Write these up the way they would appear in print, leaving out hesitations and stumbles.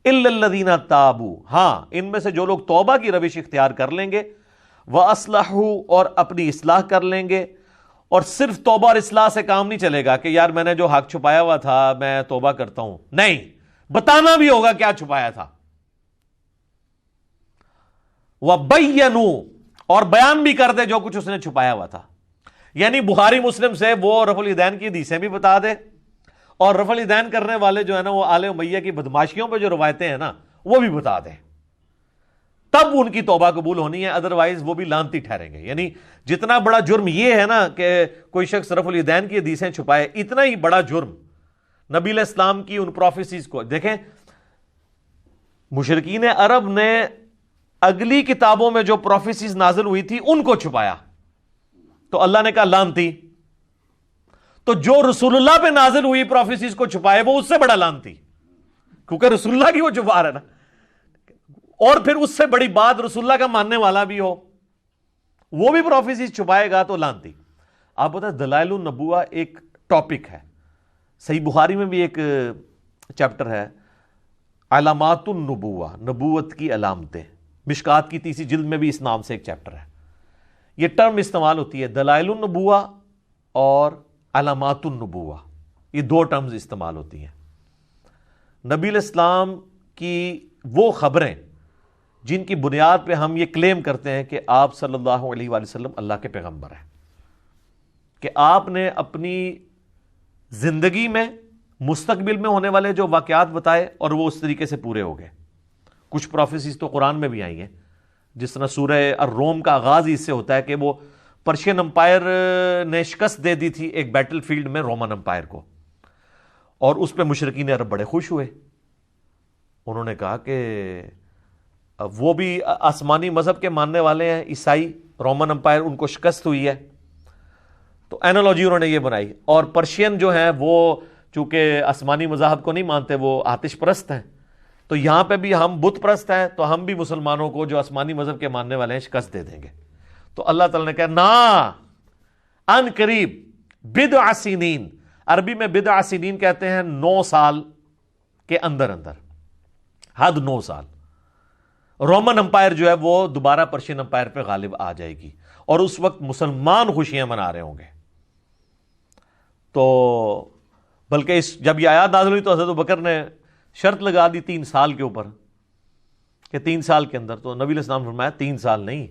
الا الذین تابوا، ہاں ان میں سے جو لوگ توبہ کی روش اختیار کر لیں گے، واصلحوا اور اپنی اصلاح کر لیں گے. اور صرف توبہ اور اصلاح سے کام نہیں چلے گا کہ یار میں نے جو حق چھپایا ہوا تھا میں توبہ کرتا ہوں، نہیں، بتانا بھی ہوگا کیا چھپایا تھا. وَبَيَّنُوا اور بیان بھی کر دے جو کچھ اس نے چھپایا ہوا تھا. یعنی بخاری مسلم سے وہ رفع الیدین کی حدیثیں بھی بتا دے، اور رفع الیدین کرنے والے جو ہے نا وہ آل امیہ کی بدماشیوں پہ جو روایتیں ہیں نا وہ بھی بتا دے، تب ان کی توبہ قبول ہونی ہے، ادروائز وہ بھی لعنتی ٹھہریں گے. یعنی جتنا بڑا جرم یہ ہے نا کہ کوئی شخص رفع الیدین کی حدیثیں چھپائے، اتنا ہی بڑا جرم نبی علیہ السلام کی ان پروفیسیز کو دیکھیں. مشرکین عرب نے اگلی کتابوں میں جو پروفیسیز نازل ہوئی تھی ان کو چھپایا، تو اللہ نے کہا لعنتی. تو جو رسول اللہ پہ نازل ہوئی پروفیسیز کو چھپائے وہ اس سے بڑا لعنتی، کیونکہ رسول اللہ کی وہ چھپا رہا ہے نا. اور پھر اس سے بڑی بات رسول اللہ کا ماننے والا بھی ہو وہ بھی پروفیسیز چھپائے گا تو لعنتی. آپ بتائیں دلائل النبوہ ایک ٹاپک ہے، صحیح بخاری میں بھی ایک چیپٹر ہے علامات النبوہ، نبوت کی علامتیں. مشکات کی تیسری جلد میں بھی اس نام سے ایک چیپٹر ہے. یہ ٹرم استعمال ہوتی ہے دلائل النبوہ اور علامات النبوہ، یہ دو ٹرمز استعمال ہوتی ہیں. نبی علیہ السلام کی وہ خبریں جن کی بنیاد پہ ہم یہ کلیم کرتے ہیں کہ آپ صلی اللہ علیہ وآلہ وسلم اللہ کے پیغمبر ہیں، کہ آپ نے اپنی زندگی میں مستقبل میں ہونے والے جو واقعات بتائے اور وہ اس طریقے سے پورے ہو گئے. کچھ پروفیسیز تو قرآن میں بھی آئی ہیں، جس طرح سورہ الروم کا آغاز ہی اس سے ہوتا ہے کہ وہ پرشین امپائر نے شکست دے دی تھی ایک بیٹل فیلڈ میں رومن امپائر کو، اور اس پہ مشرکین عرب بڑے خوش ہوئے. انہوں نے کہا کہ وہ بھی آسمانی مذہب کے ماننے والے ہیں، عیسائی، رومن امپائر ان کو شکست ہوئی ہے. تو اینالوجی انہوں نے یہ بنائی، اور پرشین جو ہیں وہ چونکہ آسمانی مذاہب کو نہیں مانتے، وہ آتش پرست ہیں، تو یہاں پہ بھی ہم بت پرست ہیں، تو ہم بھی مسلمانوں کو جو آسمانی مذہب کے ماننے والے ہیں شکست دے دیں گے. تو اللہ تعالیٰ نے کہا نا، ان قریب، بضع سنین، عربی میں بضع سنین کہتے ہیں 9 سال کے اندر اندر، حد 9 سال، رومن امپائر جو ہے وہ دوبارہ پرشین امپائر پہ غالب آ جائے گی، اور اس وقت مسلمان خوشیاں منا رہے ہوں گے. تو بلکہ جب یہ آیات نازل ہوئی تو حضرت ابوبکر نے شرط لگا دی 3 سال کے اوپر کہ 3 سال کے اندر. تو نبی علیہ السلام نے فرمایا 3 سال نہیں،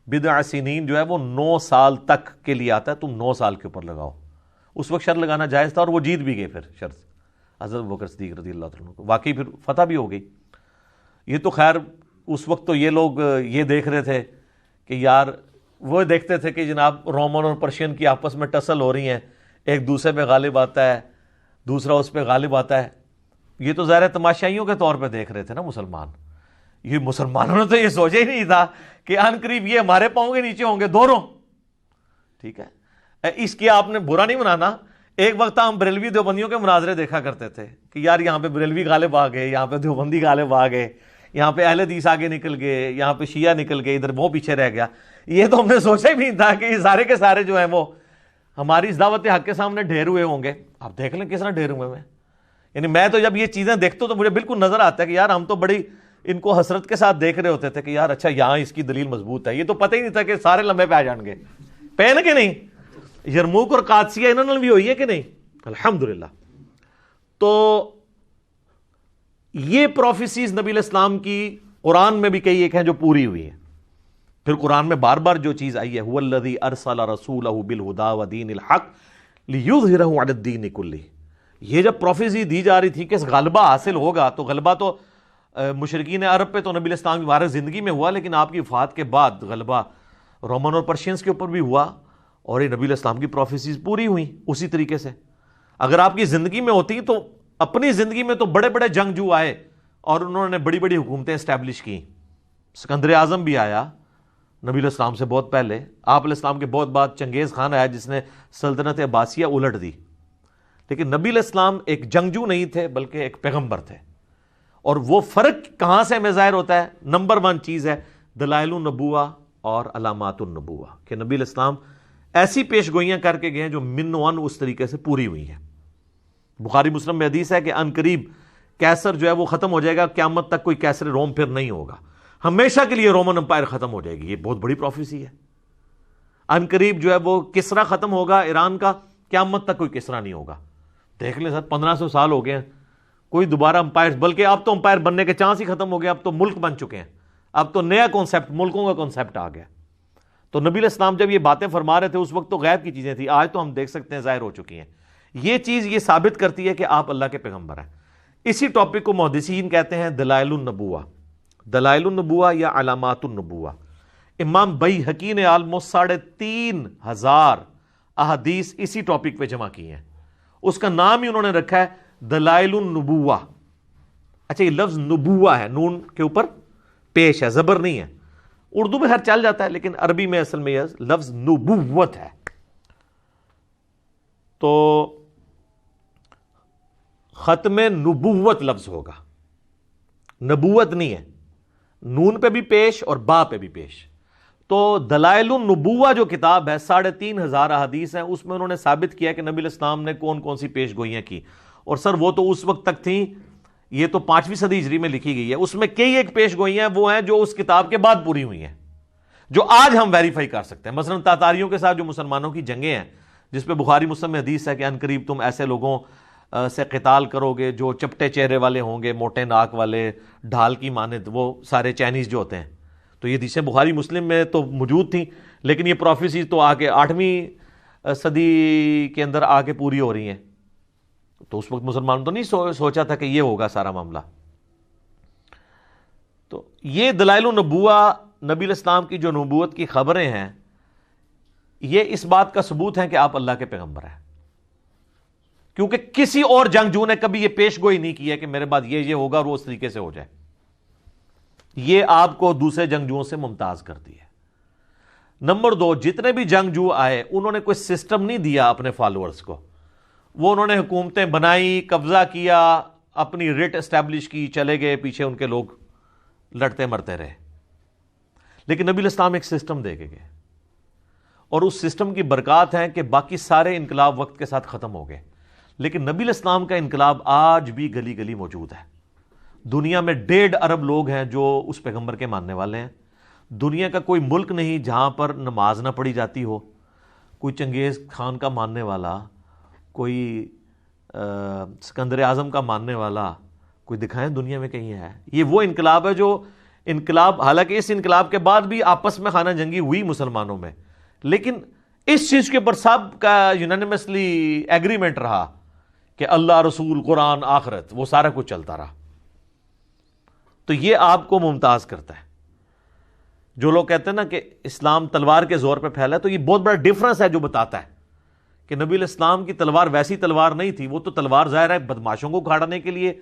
بضع سنین جو ہے وہ 9 سال تک کے لیے آتا ہے، تم 9 سال کے اوپر لگاؤ. اس وقت شرط لگانا جائز تھا، اور وہ جیت بھی گئے پھر شرط حضرت ابوبکر صدیق رضی اللہ عنہ کو. واقعی پھر فتح بھی ہو گئی. یہ تو خیر اس وقت تو یہ لوگ یہ دیکھ رہے تھے کہ یار، وہ دیکھتے تھے کہ جناب رومن اور پرشین کی آپس میں ٹسل ہو رہی ہیں، ایک دوسرے پہ غالب آتا ہے، دوسرا اس پہ غالب آتا ہے. یہ تو ظاہر تماشائیوں کے طور پہ دیکھ رہے تھے نا مسلمان. یہ مسلمانوں نے تو یہ سوچا ہی نہیں تھا کہ ان قریب یہ ہمارے پاؤں کے نیچے ہوں گے دونوں. ٹھیک ہے، اس کی آپ نے برا نہیں منانا. ایک وقت ہم بریلوی دیوبندیوں کے مناظرے دیکھا کرتے تھے کہ یار یہاں پہ بریلوی غالب آ گئے، یہاں پہ دیوبندی غالب آ گئے، یہاں پہ اہل حدیث آگے نکل گئے، یہاں پہ شیعہ نکل گئے، ادھر وہ پیچھے رہ گیا. یہ تو ہم نے سوچا ہی نہیں تھا کہ یہ سارے کے سارے جو ہیں وہ ہماری اس دعوت حق کے سامنے ڈھیر ہوئے ہوں گے. آپ دیکھ لیں کس طرح ڈھیر ہوئے ہیں. یعنی میں تو جب یہ چیزیں دیکھتا ہوں تو مجھے بالکل نظر آتا ہے کہ یار ہم تو بڑی ان کو حسرت کے ساتھ دیکھ رہے ہوتے تھے کہ یار اچھا یہاں اس کی دلیل مضبوط ہے. یہ تو پتہ ہی نہیں تھا کہ سارے لمبے پہ آ جان گے. پہن کے نہیں، یرموک اور قادسیہ انہوں نے بھی ہوئی ہے کہ نہیں، الحمدللہ. تو یہ پروفیسیز نبی علیہ السلام کی قرآن میں بھی کئی ایک ہیں جو پوری ہوئی ہیں. پھر قرآن میں بار بار جو چیز آئی ہے هو الذی ارسل رسولہ بالہدی ودین الحق لیظہرہ علی الدین کلہ، یہ جب پروفیسی دی جا رہی تھی کہ غلبہ حاصل ہوگا، تو غلبہ تو مشرکین عرب پہ تو نبی علیہ السلام کی مبارک زندگی میں ہوا، لیکن آپ کی وفات کے بعد غلبہ رومن اور پرشینز کے اوپر بھی ہوا، اور یہ نبی علیہ السلام کی پروفیسیز پوری ہوئیں اسی طریقے سے. اگر آپ کی زندگی میں ہوتی تو اپنی زندگی میں تو بڑے بڑے جنگجو آئے اور انہوں نے بڑی بڑی حکومتیں اسٹیبلش کی. سکندر اعظم بھی آیا نبی علیہ السلام سے بہت پہلے. آپ علیہ السلام کے بہت بعد چنگیز خان آیا جس نے سلطنت عباسیہ الٹ دی. لیکن نبی علیہ السلام ایک جنگجو نہیں تھے بلکہ ایک پیغمبر تھے. اور وہ فرق کہاں سے ہمیں ظاہر ہوتا ہے؟ نمبر 1 چیز ہے دلائل النبوہ اور علامات النبوہ، کہ نبی علیہ السلام ایسی پیش گوئیاں کر کے گئے جو من و ان اس طریقے سے پوری ہوئی ہیں. بخاری مسلم میں حدیث ہے کہ ان قریب کیسر جو ہے وہ ختم ہو جائے گا, قیامت تک کوئی کیسر روم پھر نہیں ہوگا, ہمیشہ کے لیے رومن امپائر ختم ہو جائے گی. یہ بہت بڑی پروفیسی ہے. ان قریب جو ہے وہ کسرا ختم ہوگا ایران کا, قیامت تک کوئی کسرا نہیں ہوگا. دیکھ لیں سر, 1500 سال ہو گئے ہیں, کوئی دوبارہ امپائر, بلکہ اب تو امپائر بننے کے چانس ہی ختم ہو گئے, اب تو ملک بن چکے ہیں, اب تو نیا کانسیپٹ, ملکوں کا کانسیپٹ آ گیا. تو نبی علیہ السلام جب یہ باتیں فرما رہے تھے اس وقت تو غیب کی چیزیں تھیں, آج تو ہم دیکھ سکتے ہیں ظاہر ہو چکی ہیں. یہ چیز یہ ثابت کرتی ہے کہ آپ اللہ کے پیغمبر ہیں. اسی ٹاپک کو محدثین کہتے ہیں دلائل النبوہ, دلائل النبوہ یا علامات النبوہ. امام بیہقی نے آلموسٹ 3,500 احادیث اسی ٹاپک پہ جمع کی ہیں. اس کا نام ہی انہوں نے رکھا ہے دلائل النبوہ. اچھا, یہ لفظ نبوہ ہے, نون کے اوپر پیش ہے, زبر نہیں ہے. اردو میں ہر چل جاتا ہے, لیکن عربی میں اصل میں یہ لفظ نبوت ہے. تو ختم نبوت لفظ ہوگا, نبوت نہیں ہے, نون پہ بھی پیش اور با پہ بھی پیش. تو دلائل النبوہ جو کتاب ہے 3,500 احادیث ہیں, اس میں انہوں نے ثابت کیا کہ نبی علیہ السلام نے کون کون سی پیش گوئیاں کی. اور سر وہ تو اس وقت تک تھیں, یہ تو 5ویں صدی ہجری میں لکھی گئی ہے. اس میں کئی ایک پیش گوئیاں وہ ہیں جو اس کتاب کے بعد پوری ہوئی ہیں, جو آج ہم ویریفائی کر سکتے ہیں. مثلا تاتاریوں کے ساتھ جو مسلمانوں کی جنگیں ہیں, جس پہ بخاری مسلم میں حدیث ہے کہ ان قریب تم ایسے لوگوں سے قتال کرو گے جو چپٹے چہرے والے ہوں گے, موٹے ناک والے, ڈھال کی مانند, وہ سارے چائنیز جو ہوتے ہیں. تو یہ حدیثیں بخاری مسلم میں تو موجود تھیں, لیکن یہ پروفیسی تو آ کے 8ویں صدی کے اندر آ کے پوری ہو رہی ہیں. تو اس وقت مسلمانوں تو نہیں سوچا تھا کہ یہ ہوگا سارا معاملہ. تو یہ دلائل النبوہ, نبی علیہ السلام کی جو نبوت کی خبریں ہیں, یہ اس بات کا ثبوت ہے کہ آپ اللہ کے پیغمبر ہیں. کیونکہ کسی اور جنگجو نے کبھی یہ پیش گوئی نہیں کی ہے کہ میرے بعد یہ ہوگا اور وہ اس طریقے سے ہو جائے. یہ آپ کو دوسرے جنگجوؤں سے ممتاز کرتی ہے. نمبر 2, جتنے بھی جنگجو آئے انہوں نے کوئی سسٹم نہیں دیا اپنے فالوورز کو. وہ انہوں نے حکومتیں بنائی, قبضہ کیا, اپنی ریٹ اسٹیبلش کی, چلے گئے, پیچھے ان کے لوگ لڑتے مرتے رہے. لیکن نبی علیہ السلام ایک سسٹم دے کے گئے, اور اس سسٹم کی برکات ہیں کہ باقی سارے انقلاب وقت کے ساتھ ختم ہو گئے. لیکن نبی علیہ السلام کا انقلاب آج بھی گلی گلی موجود ہے. دنیا میں 1.5 ارب لوگ ہیں جو اس پیغمبر کے ماننے والے ہیں. دنیا کا کوئی ملک نہیں جہاں پر نماز نہ پڑھی جاتی ہو. کوئی چنگیز خان کا ماننے والا, کوئی سکندر اعظم کا ماننے والا, کوئی دکھائیں دنیا میں کہیں ہے. یہ وہ انقلاب ہے جو انقلاب, حالانکہ اس انقلاب کے بعد بھی آپس میں خانہ جنگی ہوئی مسلمانوں میں, لیکن اس چیز کے اوپر سب کا یونانیمسلی ایگریمنٹ رہا کہ اللہ, رسول, قرآن, آخرت, وہ سارا کچھ چلتا رہا. تو یہ آپ کو ممتاز کرتا ہے. جو لوگ کہتے ہیں نا کہ اسلام تلوار کے زور پہ پھیلا ہے, تو یہ بہت بڑا ڈیفرنس ہے جو بتاتا ہے کہ نبی علیہ السلام کی تلوار ویسی تلوار نہیں تھی. وہ تو تلوار ظاہر ہے بدماشوں کو اکھاڑنے کے لیے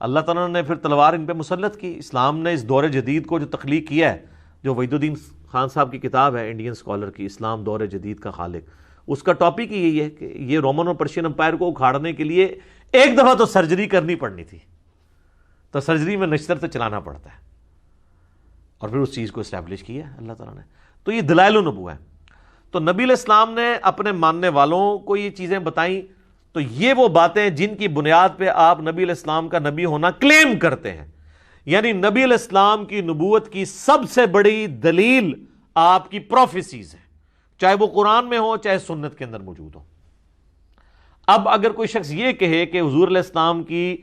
اللہ تعالیٰ نے پھر تلوار ان پہ مسلط کی. اسلام نے اس دور جدید کو جو تخلیق کیا ہے, جو وحید الدین خان صاحب کی کتاب ہے انڈین اسکالر کی, اسلام دور جدید کا خالق, اس کا ٹاپک ہی یہی ہے کہ یہ رومن اور پرشین امپائر کو اکھاڑنے کے لیے ایک دفعہ تو سرجری کرنی پڑنی تھی. تو سرجری میں نشتر تو چلانا پڑتا ہے, اور پھر اس چیز کو اسٹیبلش کیا اللہ تعالیٰ نے. تو یہ دلائل النبوہ ہے. تو نبی علیہ السلام نے اپنے ماننے والوں کو یہ چیزیں بتائیں. تو یہ وہ باتیں جن کی بنیاد پہ آپ نبی علیہ السلام کا نبی ہونا کلیم کرتے ہیں. یعنی نبی علیہ السلام کی نبوت کی سب سے بڑی دلیل آپ کی پروفیسیز ہیں, چاہے وہ قرآن میں ہو چاہے سنت کے اندر موجود ہو. اب اگر کوئی شخص یہ کہے کہ حضور علیہ السلام کی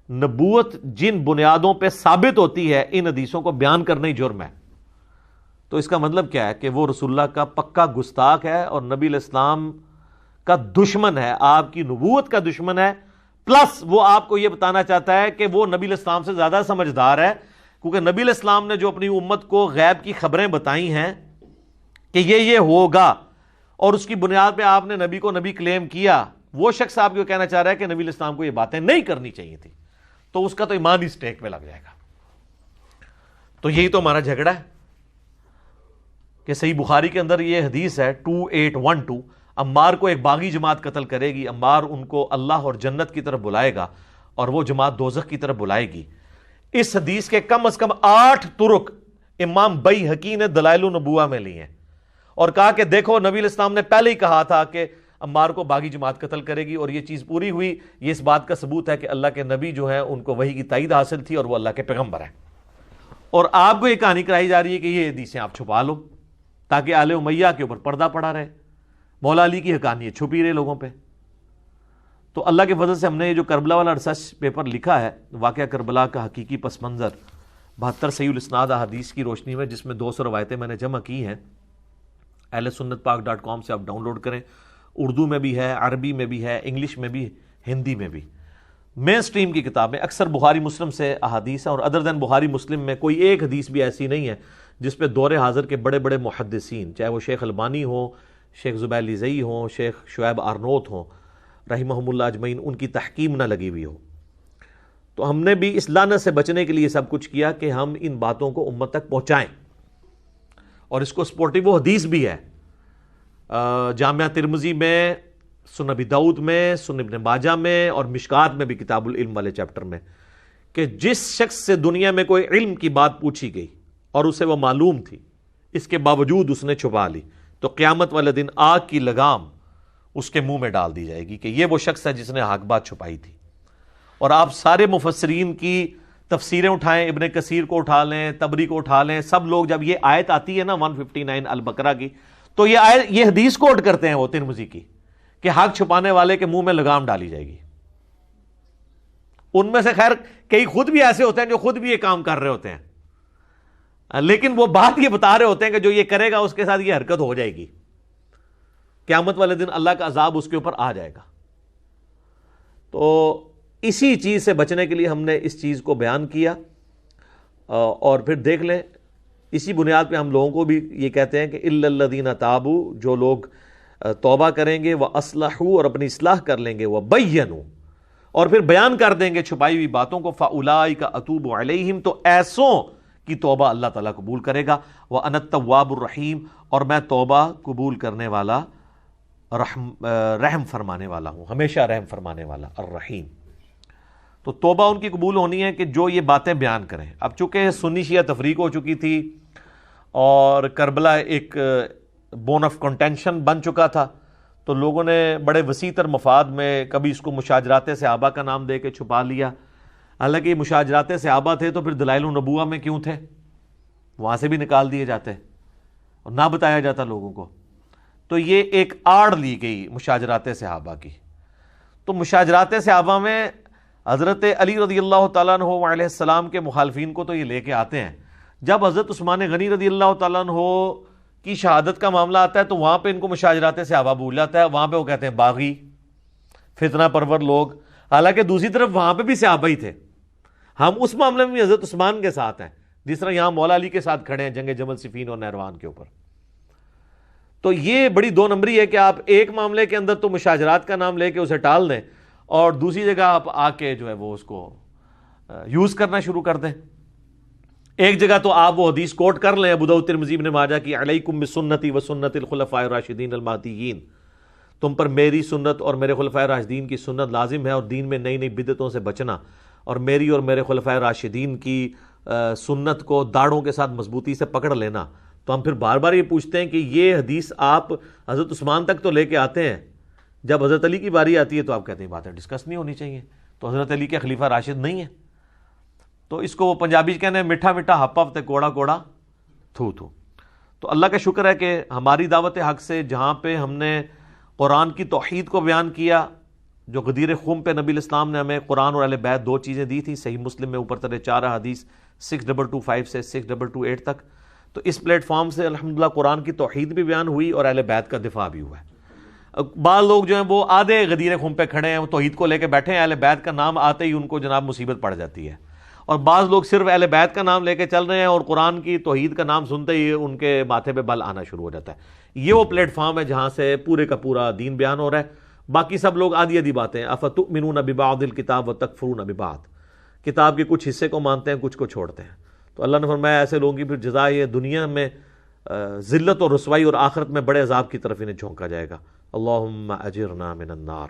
نبوت جن بنیادوں پہ ثابت ہوتی ہے ان حدیثوں کو بیان کرنا ہی جرم ہے, تو اس کا مطلب کیا ہے کہ وہ رسول اللہ کا پکا گستاخ ہے اور نبی علیہ السلام کا دشمن ہے, آپ کی نبوت کا دشمن ہے. پلس وہ آپ کو یہ بتانا چاہتا ہے کہ وہ نبی علیہ السلام سے زیادہ سمجھدار ہے, کیونکہ نبی علیہ السلام نے جو اپنی امت کو غیب کی خبریں بتائی ہیں کہ یہ ہوگا, اور اس کی بنیاد پہ آپ نے نبی کو نبی کلیم کیا, وہ شخص آپ کو کہنا چاہ رہا ہے کہ نبی علیہ السلام کو یہ باتیں نہیں کرنی چاہیے تھی, تو اس کا تو ایمان ہی سٹیک پہ لگ جائے گا. تو یہی تو ہمارا جھگڑا ہے کہ صحیح بخاری کے اندر یہ حدیث ہے 2812, عمار کو ایک باغی جماعت قتل کرے گی, عمار ان کو اللہ اور جنت کی طرف بلائے گا اور وہ جماعت دوزخ کی طرف بلائے گی. اس حدیث کے کم از کم 8 طرق امام بیہقی نے دلائل النبوہ میں لی ہیں, اور کہا کہ دیکھو نبی علیہ السلام نے پہلے ہی کہا تھا کہ عمار کو باغی جماعت قتل کرے گی، اور یہ چیز پوری ہوئی۔ یہ اس بات کا ثبوت ہے کہ اللہ کے نبی جو ہیں ان کو وحی کی تائید حاصل تھی اور وہ اللہ کے پیغمبر ہیں۔ اور آپ کو یہ کہانی کرائی جا رہی ہے کہ یہ حدیثیں آپ چھپا لو تاکہ آل امیہ کے اوپر پردہ پڑا رہے، مولا علی کی حقانیت چھپی رہے لوگوں پہ۔ تو اللہ کے فضل سے ہم نے یہ جو کربلا والا ریسرچ پیپر لکھا ہے، واقعہ کربلا کا حقیقی پس منظر 72 صحیح الاسناد احادیث کی روشنی میں، جس میں 200 روایتیں میں نے جمع کی ہیں، ahlsunnatpak.com سے آپ ڈاؤن لوڈ کریں۔ اردو میں بھی ہے، عربی میں بھی ہے، انگلش میں بھی، ہندی میں بھی۔ مین سٹریم کی کتابیں اکثر بخاری مسلم سے احادیث ہیں، اور ادر دین بخاری مسلم میں کوئی ایک حدیث بھی ایسی نہیں ہے جس پہ دور حاضر کے بڑے بڑے محدثین، چاہے وہ شیخ البانی ہوں، شیخ زبیر لیزئی ہوں، شیخ شعیب آرنوت ہوں رحمہم اللہ اجمعین، ان کی تحکیم نہ لگی ہوئی ہو۔ تو ہم نے بھی اس لعنت سے بچنے کے لیے سب کچھ کیا کہ ہم ان باتوں کو امت تک پہنچائیں، اور اس کو سپورٹیو حدیث بھی ہے جامعہ ترمذی میں، سنن ابی داؤد میں، سنن ابن ماجہ میں، اور مشکات میں بھی کتاب العلم والے چیپٹر میں، کہ جس شخص سے دنیا میں کوئی علم کی بات پوچھی گئی اور اسے وہ معلوم تھی، اس کے باوجود اس نے چھپا لی، تو قیامت والے دن آگ کی لگام اس کے منہ میں ڈال دی جائے گی کہ یہ وہ شخص ہے جس نے حق بات چھپائی تھی۔ اور آپ سارے مفسرین کی تفسیریں اٹھائیں، ابن کثیر کو اٹھا لیں، تبری کو اٹھا لیں، سب لوگ جب یہ آیت آتی ہے نا 159 البقرہ کی، تو یہ حدیث کوٹ کرتے ہیں وہ ترمذی کی کہ حق چھپانے والے کے منہ میں لگام ڈالی جائے گی۔ ان میں سے خیر کئی خود بھی ایسے ہوتے ہیں جو خود بھی یہ کام کر رہے ہوتے ہیں، لیکن وہ بات یہ بتا رہے ہوتے ہیں کہ جو یہ کرے گا اس کے ساتھ یہ حرکت ہو جائے گی، قیامت والے دن اللہ کا عذاب اس کے اوپر آ جائے گا۔ تو اسی چیز سے بچنے کے لیے ہم نے اس چیز کو بیان کیا، اور پھر دیکھ لیں اسی بنیاد پہ ہم لوگوں کو بھی یہ کہتے ہیں کہ الا الذین تابوا، جو لوگ توبہ کریں گے، واصلحوا، اور اپنی اصلاح کر لیں گے، وبینوا، اور پھر بیان کر دیں گے چھپائی ہوئی باتوں کو، فاولئک اتوب علیہم، تو ایسوں کی توبہ اللہ تعالیٰ قبول کرے گا، وانا التواب الرحیم، اور میں توبہ قبول کرنے والا، رحم فرمانے والا ہوں، ہمیشہ رحم فرمانے والا، الرحیم۔ تو توبہ ان کی قبول ہونی ہے کہ جو یہ باتیں بیان کریں۔ اب چونکہ سنی شیعہ تفریق ہو چکی تھی اور کربلا ایک بون آف کنٹینشن بن چکا تھا، تو لوگوں نے بڑے وسیع تر مفاد میں کبھی اس کو مشاجرات صحابہ کا نام دے کے چھپا لیا، حالانکہ یہ مشاجرات صحابہ تھے تو پھر دلائل النبوہ میں کیوں تھے؟ وہاں سے بھی نکال دیے جاتے اور نہ بتایا جاتا لوگوں کو۔ تو یہ ایک آڑ لی گئی مشاجرات صحابہ کی۔ تو مشاجرات صحابہ میں حضرت علی رضی اللہ تعالیٰ عنہ علیہ السلام کے مخالفین کو تو یہ لے کے آتے ہیں، جب حضرت عثمان غنی رضی اللہ تعالیٰ عنہ کی شہادت کا معاملہ آتا ہے تو وہاں پہ ان کو مشاجرات صحابہ بھول جاتا ہے، وہاں پہ وہ کہتے ہیں باغی، فتنہ پرور لوگ، حالانکہ دوسری طرف وہاں پہ بھی صحابہ ہی تھے۔ ہم اس معاملے میں بھی حضرت عثمان کے ساتھ ہیں، جس طرح یہاں مولا علی کے ساتھ کھڑے ہیں جنگ جمل صفین اور نہروان کے اوپر۔ تو یہ بڑی دو نمبری ہے کہ آپ ایک معاملے کے اندر تو مشاجرات کا نام لے کے اسے ٹال دیں، اور دوسری جگہ آپ آ کے جو ہے وہ اس کو یوز کرنا شروع کر دیں۔ ایک جگہ تو آپ وہ حدیث کوٹ کر لیں ابو داؤد ترمذی ابن ماجہ کی، علیکم بسنتی وسنت الخلفاء الراشدین المہدیین، تم پر میری سنت اور میرے خلفاء راشدین کی سنت لازم ہے، اور دین میں نئی نئی بدعتوں سے بچنا، اور میری اور میرے خلفاء راشدین کی سنت کو داڑھوں کے ساتھ مضبوطی سے پکڑ لینا۔ تو ہم پھر بار بار یہ پوچھتے ہیں کہ یہ حدیث آپ حضرت عثمان تک تو لے کے آتے ہیں، جب حضرت علی کی باری آتی ہے تو آپ کہتے ہیں باتیں ڈسکس نہیں ہونی چاہیے، تو حضرت علی کے خلیفہ راشد نہیں ہیں۔ تو اس کو وہ پنجابی کہنے میٹھا میٹھا ہپ ہپ تے کوڑا کوڑا تھو تھو۔ تو اللہ کا شکر ہے کہ ہماری دعوت حق سے جہاں پہ ہم نے قرآن کی توحید کو بیان کیا، جو غدیر خم پہ نبی الاسلام نے ہمیں قرآن اور اہل بیت دو چیزیں دی تھی، صحیح مسلم میں اوپر ترے 4 حدیث 6225 سے 6228 تک، تو اس پلیٹ فارم سے الحمدللہ قرآن کی توحید بھی بیان ہوئی اور اہل بیت کا دفاع بھی ہوا ہے۔ بعض لوگ جو ہیں وہ آدھے غدیر خم پہ کھڑے ہیں، وہ توحید کو لے کے بیٹھے ہیں، اہل بیت کا نام آتے ہی ان کو جناب مصیبت پڑ جاتی ہے، اور بعض لوگ صرف اہل بیت کا نام لے کے چل رہے ہیں اور قرآن کی توحید کا نام سنتے ہی ان کے ماتھے پہ بل آنا شروع ہو جاتا ہے۔ یہ وہ پلیٹ فارم ہے جہاں سے پورے کا پورا دین بیان ہو رہا ہے۔ باقی سب لوگ آدھی آدھی باتیں، افتؤمنون ببعض الکتاب وتکفرون ببعض، کتاب کے کچھ حصے کو مانتے ہیں، کچھ کو چھوڑتے ہیں۔ تو اللہ نے فرمایا ایسے لوگوں کی پھر جزا یہ دنیا میں ذلت اور رسوائی، اور آخرت میں بڑے عذاب کی طرف انہیں جھونکا جائے گا۔ اللہم اجرنا من النار۔